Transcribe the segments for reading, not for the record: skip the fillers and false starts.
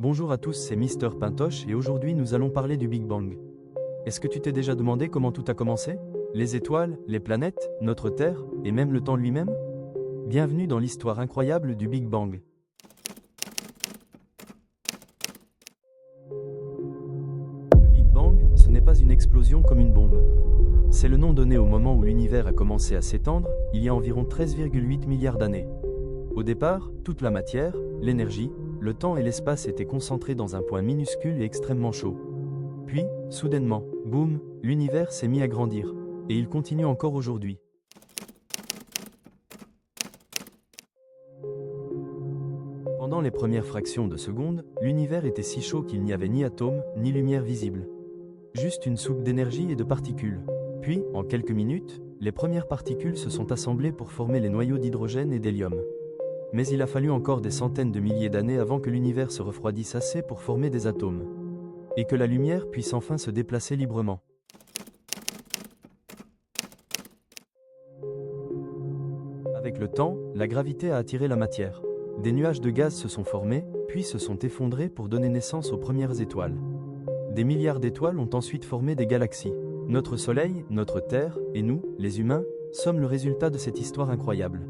Bonjour à tous, c'est Mister Pintoche et aujourd'hui nous allons parler du Big Bang. Est-ce que tu t'es déjà demandé comment tout a commencé? Les étoiles, les planètes, notre Terre, et même le temps lui-même? Bienvenue dans l'histoire incroyable du Big Bang. Le Big Bang, ce n'est pas une explosion comme une bombe. C'est le nom donné au moment où l'univers a commencé à s'étendre, il y a environ 13,8 milliards d'années. Au départ, toute la matière, l'énergie, le temps et l'espace étaient concentrés dans un point minuscule et extrêmement chaud. Puis, soudainement, boum, l'univers s'est mis à grandir. Et il continue encore aujourd'hui. Pendant les premières fractions de seconde, l'univers était si chaud qu'il n'y avait ni atomes, ni lumière visible. Juste une soupe d'énergie et de particules. Puis, en quelques minutes, les premières particules se sont assemblées pour former les noyaux d'hydrogène et d'hélium. Mais il a fallu encore des centaines de milliers d'années avant que l'univers se refroidisse assez pour former des atomes. Et que la lumière puisse enfin se déplacer librement. Avec le temps, la gravité a attiré la matière. Des nuages de gaz se sont formés, puis se sont effondrés pour donner naissance aux premières étoiles. Des milliards d'étoiles ont ensuite formé des galaxies. Notre Soleil, notre Terre, et nous, les humains, sommes le résultat de cette histoire incroyable.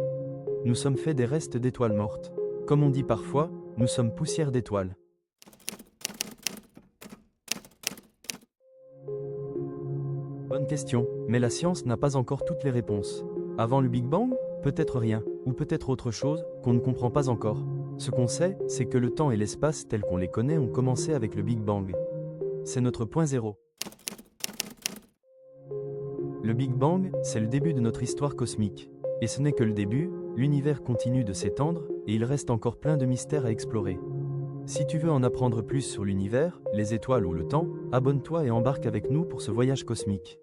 Nous sommes faits des restes d'étoiles mortes. Comme on dit parfois, nous sommes poussière d'étoiles. Bonne question, mais la science n'a pas encore toutes les réponses. Avant le Big Bang, peut-être rien, ou peut-être autre chose, qu'on ne comprend pas encore. Ce qu'on sait, c'est que le temps et l'espace tels qu'on les connaît ont commencé avec le Big Bang. C'est notre point zéro. Le Big Bang, c'est le début de notre histoire cosmique. Et ce n'est que le début, l'univers continue de s'étendre, et il reste encore plein de mystères à explorer. Si tu veux en apprendre plus sur l'univers, les étoiles ou le temps, abonne-toi et embarque avec nous pour ce voyage cosmique.